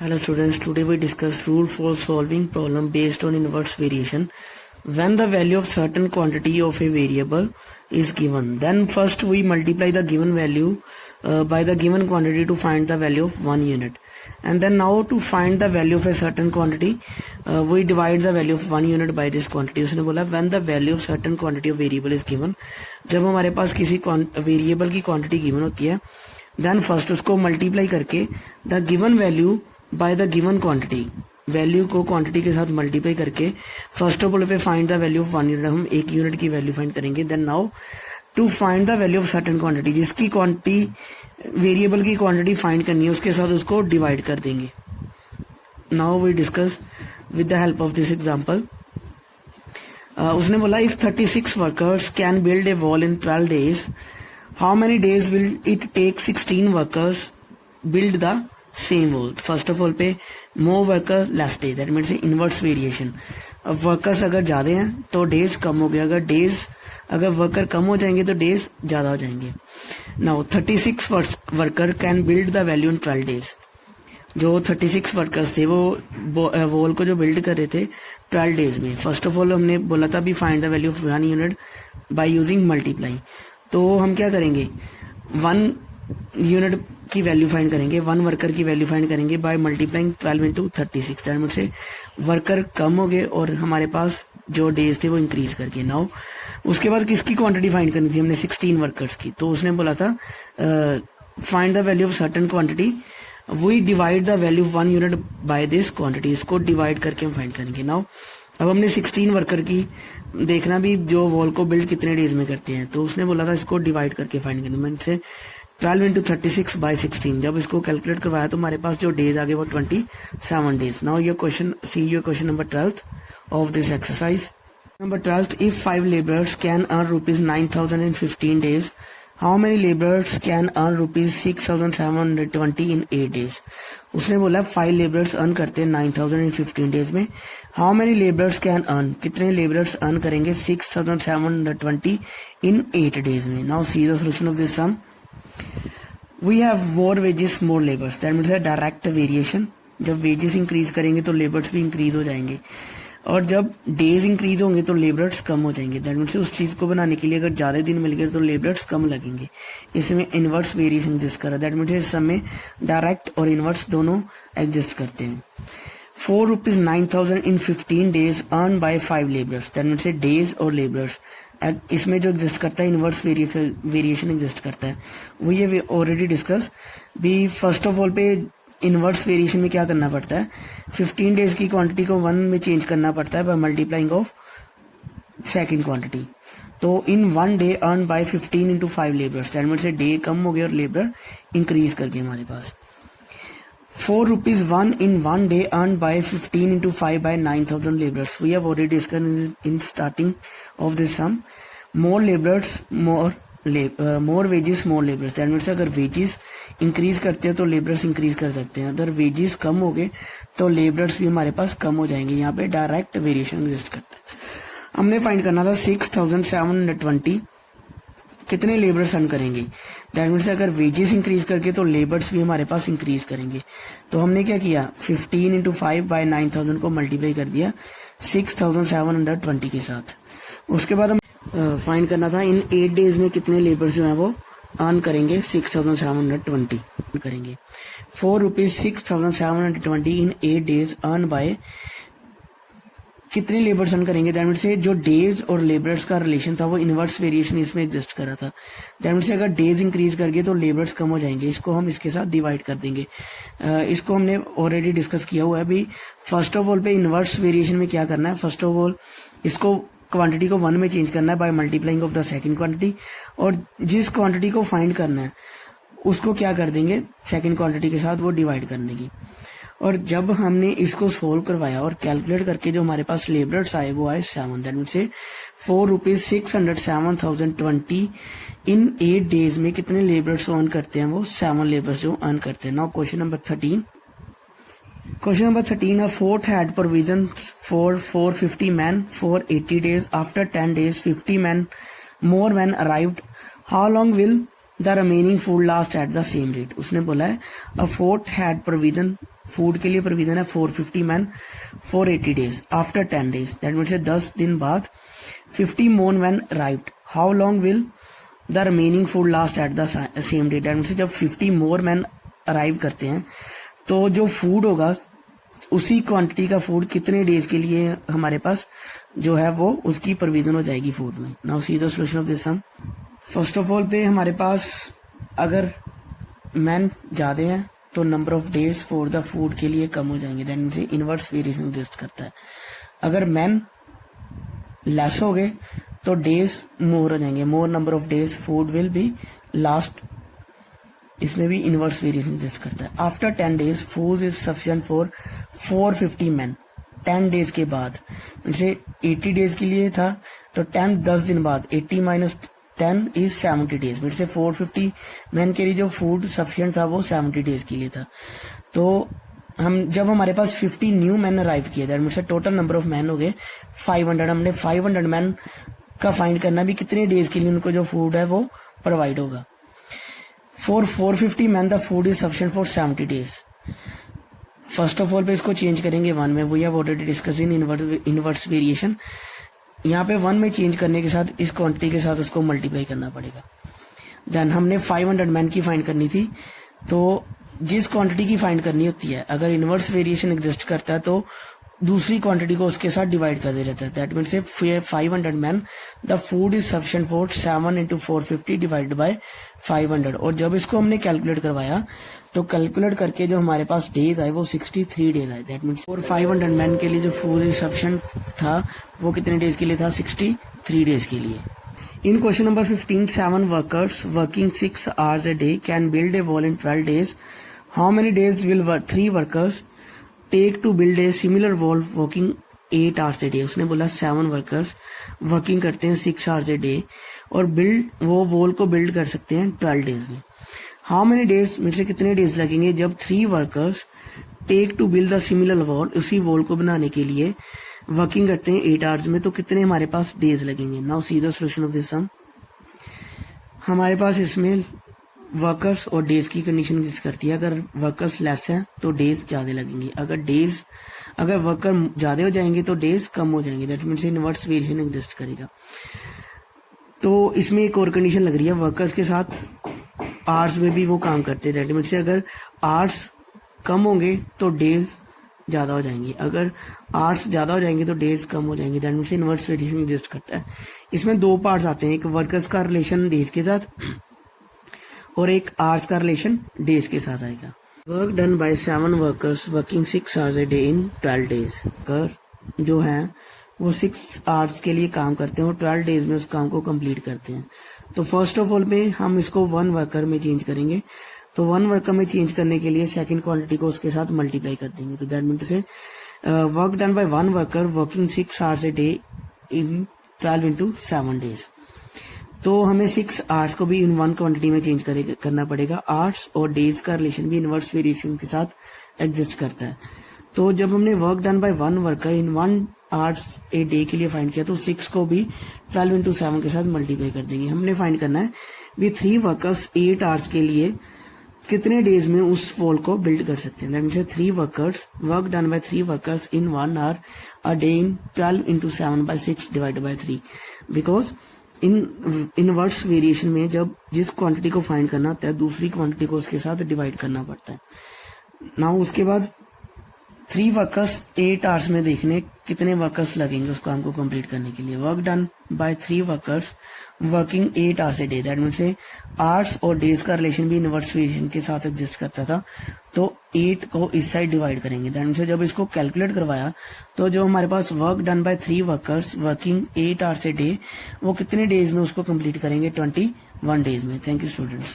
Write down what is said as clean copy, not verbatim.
Hello students, today we discuss rule for solving problem based on inverse variation. When the value of certain quantity of a variable is given, then first we multiply the given value by the given quantity to find the value of 1 unit. And then now to find the value of a certain quantity, we divide the value of 1 unit by this quantity. उसने बोला when the value of certain quantity of variable is given, जब हमारे पास किसी variable की quantity given होती है, then first उसको multiply करके the given value by the given quantity, value को क्वांटिटी के साथ मल्टीप्लाई करके फर्स्ट ऑफ ऑल पे find the value of 1 unit, हम 1 यूनिट की वैल्यू फाइंड करेंगे. Then now to find the value of certain quantity, जिसकी क्वांटिटी वेरिएबल की क्वांटिटी फाइंड करनी है उसके साथ उसको डिवाइड कर देंगे. Now we discuss with the help of this example. उसने बोला if 36 workers can build a wall in 12 days, how many days will it take 16 workers build the same wall. First of all पे more worker less days, that means inverse variation. अब workers अगर ज्यादा हैं तो days कम हो गया, अगर worker कम हो जाएंगे तो डेज ज्यादा हो जाएंगे. Now 36 worker can build the value in 12 days. जो 36 वर्कर्स थे वो वॉल को जो बिल्ड कर रहे थे 12 days में. फर्स्ट ऑफ ऑल हमने बोला था भी find the value of 1 unit by using multiply. तो हम क्या करेंगे, 1 यूनिट की वैल्यू फाइंड करेंगे, 1 वर्कर की वैल्यू फाइंड करेंगे by multiplying 12 into 36. That means से वर्कर कम हो गए और हमारे पास जो डेज थे वो इंक्रीज करके. नाउ उसके बाद किसकी क्वांटिटी फाइंड करनी थी, हमने 16 वर्कर्स की. तो उसने बोला था find the value of certain quantity, we divide the value of 1 unit by this quantity. इसको डिवाइड करके हम फाइंड करेंगे. नाउ अब हमने 16 वर्कर की देखना भी जो वॉल को बिल्ड कितने डेज में करते हैं, तो उसने बोला था इसको डिवाइड करके फाइंड करना. मैंने से 12 इंटू 36 बाई 16, जब इसको कैलकुलेट करवाया तो हमारे पास जो डेज आ गए वो 27 days. Now your question, see your question number 12 of this exercise. Number 12, if 5 labourers can earn rupees 9,000 in 15 days, how many labourers can earn rupees 6,720 in 8 days. उसने बोला 5 लेबरर्स अर्न करते हैं 9,000 in 15 days में. How many labourers can earn, कितने labourers earn करेंगे 6,720 in 8 days में. Now see the solution of this sum. We have more wages more labors, that means direct variation. जब wages increase करेंगे तो labours भी increase हो जाएंगे, और जब डेज इंक्रीज होंगे तो लेबर्स कम हो जाएंगे. दैट मीन्स उस चीज को बनाने के लिए अगर ज्यादा दिन मिल गए तो लेबर्स कम लगेंगे. इसमें इनवर्स वेरिएशन एग्जिस्ट कर रहा है. दैट मीन्स इस समय डायरेक्ट और इनवर्स दोनों एग्जिस्ट करते हैं. 4 rupees 9,000 in 15 days earn by 5 labours, that means days और लेबर्स. इसमें जो एग्जिस्ट करता है इनवर्स वेरिएशन एग्जिस्ट करता है, वो ये ऑलरेडी डिस्कस भी. फर्स्ट ऑफ ऑल पे इनवर्स वेरिएशन में क्या करना पड़ता है, 15 डेज की क्वांटिटी को 1 में चेंज करना पड़ता है by multiplying of second quantity. तो in 1 day earn by 15 into 5 labours, that means day कम हो गए और लेबर इंक्रीज कर गए हमारे पास. 4 rupees 1 in 1 day earned by 15 into 5 by 9,000 laborers. We have already discussed in starting of this sum. More laborers, more wages, more laborers. That means अगर wages increase करते हैं तो laborers increase कर सकते हैं. अगर wages कम हो गए तो laborers भी हमारे पास कम हो जाएंगे. यहाँ पे direct variation exist करता है. हमने फाइंड करना था 6,720 कितने लेबर्स अर्न करेंगे. दैट मीन्स अगर वेजेस इंक्रीज करके तो लेबर्स भी हमारे पास इंक्रीज करेंगे. तो हमने क्या किया, 15 इंटू 5 बाय 9,000 को मल्टीप्लाई कर दिया 6,720 के साथ. उसके बाद हम फाइंड करना था इन 8 डेज में कितने लेबर्स जो है वो अर्न करेंगे 6,720 करेंगे. 4 rupees 6,720 in 8 days earn by कितने लेबर्स अर्न करेंगे. दैट मीन्स जो डेज और लेबर्स का रिलेशन था वो इनवर्स वेरिएशन इसमें एग्जिस्ट कर रहा था. दैट मीन्स अगर डेज इंक्रीज करके तो लेबर्स कम हो जाएंगे. इसको हम इसके साथ डिवाइड कर देंगे. इसको हमने ऑलरेडी डिस्कस किया हुआ है. अभी फर्स्ट ऑफ ऑल पे इनवर्स वेरिएशन में क्या करना है, फर्स्ट ऑफ ऑल इसको क्वांटिटी को 1 में चेंज करना है by multiplying of the second quantity, और जिस क्वांटिटी को फाइंड करना है उसको क्या कर देंगे सेकंड क्वांटिटी के साथ वो डिवाइड कर देंगे. और जब हमने इसको सोल्व करवाया और कैलकुलेट करके जो हमारे पास लेबर्स आए वो आए 7. That means 4 rupees 607,020 in 8 days में कितने लेबर्स अर्न करते हैं, वो 7 लेबर्स जो अर्न करते हैं. Now question number 13. Question number 13, fort had provision for 450 man for 80 days. After 10 days 50 man more man arrived. How long will the remaining food last at the same rate. उसने बोला है अ fort had provision food के लिए provision है 450 man for 80 days after 10 days, that means 10 दिन बाद 50 more man arrived, how long will the remaining food last at the same day, that means जब 50 more man arrive करते हैं तो जो फूड होगा उसी क्वांटिटी का फूड कितने डेज के लिए हमारे पास जो है वो उसकी प्रोविजन हो जाएगी फूड में। Now see the solution of this sum. First of all पे हमारे पास अगर मैन ज्यादा है तो number of days for the food के लिए कम हो जाएंगे, that means inverse variation exist करता है। अगर मैन लेस हो गए तो डेज मोर हो जाएंगे, मोर number of days food will be last, इसमें भी इनवर्स वेरिएशन एग्जिस्ट करता है। After 10 days food is sufficient for 450 man, 10 days के बाद, जैसे 80 डेज के लिए था तो 10 दिन बाद 80 माइनस 10 इज 70 डेज, मेरे से 450 मैन के लिए जो फूड सफिशिएंट था वो 70 डेज के लिए था। तो हम जब हमारे पास 50 न्यू मैन अराइव किए, that means total number of man हो गए 500, हमने 500 मैन का फाइंड करना भी कितने डेज के लिए उनको जो फूड है वो प्रोवाइड होगा। For 450 man the food is sufficient for 70 days. First of all पे इसको चेंज करेंगे 1 में, we have already discuss in inverse variation. यहाँ पे 1 में चेंज करने के साथ इस क्वांटिटी के साथ उसको मल्टीप्लाई करना पड़ेगा। देन हमने 500 मैन की फाइंड करनी थी, तो जिस क्वांटिटी की फाइंड करनी होती है अगर इनवर्स वेरिएशन एग्जिस्ट करता है तो दूसरी क्वांटिटी को उसके साथ डिवाइड कर दे रहता है, that means 500 man the food is sufficient for 7 into 450 divided by 500। और जब इसको हमने कैलकुलेट करवाया तो कैलकुलेट करके जो हमारे पास डेज आए वो 63 डेज आए, दैट मीन्स फॉर 500 मैन के लिए जो फूड इज सफिशिएंट था वो कितने डेज के लिए था, 63 डेज के लिए। In question number 15, 7 workers working 6 hours a day can build a wall in 12 days. How many days will 3 workers take to build a similar wall working 8 hours a day? उसने बोला 7 workers working करते हैं 6 hours a day और वो wall को build कर सकते हैं 12 डेज में। हाउ मेनी डेज, मेरे से कितने डेज लगेंगे जब 3 workers take to build the similar wall, उसी वॉल को बनाने के लिए वर्किंग करते हैं 8 hours में, तो कितने हमारे पास डेज लगेंगे। Now see the solution of this sum. हमारे पास इसमें वर्कर्स और डेज की कंडीशन एग्जिस्ट करती है। अगर वर्कर्स लेस हैं तो डेज ज्यादा लगेंगे, अगर वर्कर ज्यादा हो जाएंगे तो डेज कम हो जाएंगे, that means inverse variation exist करेगा। तो इसमें एक और कंडीशन लग रही है, वर्कर्स के साथ आवर्स में भी वो काम करते हैं, दैट मीन्स अगर आवर्स कम होंगे तो डेज ज्यादा हो जाएंगे, अगर आवर्स ज्यादा हो जाएंगे तो डेज कम हो जाएंगे, that means inverse variation exist करता है। इसमें 2 पार्ट्स आते हैं, एक वर्कर्स का रिलेशन डेज के साथ और एक आवर्स का रिलेशन डेज के साथ आएगा। Work done bye 7 workers working 6 hours a day in 12 days। कर जो है वो 6 hours के लिए काम करते हैं और 12 डेज में उस काम को कंप्लीट करते हैं। तो फर्स्ट ऑफ ऑल में हम इसको 1 वर्कर में चेंज करेंगे, तो 1 वर्कर में चेंज करने के लिए सेकंड क्वांटिटी को उसके साथ मल्टीप्लाई कर देंगे, तो दैट मीन्स से work done bye 1 worker working 6 hours a day in 12 into 7 days। तो हमें 6 hours को भी इन 1 क्वांटिटी में चेंज करना पड़ेगा। आवर्स और डेज का रिलेशन भी इनवर्स वेरिएशन के साथ एग्जिस्ट करता है। तो जब हमने work done bye 1 worker in 1 hours a day के लिए फाइंड किया तो 6 को भी 12 into 7 के साथ मल्टीप्लाई कर देंगे। हमने फाइंड करना है भी 3 वर्कर्स 8 hours के लिए कितने डेज में उस वॉल को बिल्ड कर सकते हैं, that means 3 workers work done by 3 workers in 1 hour a day in 12 into 7 by 6 divided by 3, because in inverse variation में जब जिस क्वांटिटी को फाइंड करना होता है दूसरी क्वांटिटी को उसके साथ डिवाइड करना पड़ता है। नाउ उसके बाद 3 वर्कर्स 8 hours में देखने कितने वर्कर्स लगेंगे उस काम को कंप्लीट करने के लिए। Work done by 3 workers working 8 hours a day, that means hours और डेज का रिलेशन भी इनवर्स वेरिएशन के साथ एग्जिस्ट करता था, तो 8 को इस साइड डिवाइड करेंगे, दैट मीन्स जब इसको कैलकुलेट करवाया तो जो हमारे पास work done by 3 workers working 8 hours a day वो कितने डेज में उसको कंप्लीट करेंगे, 21 डेज में। Thank you students.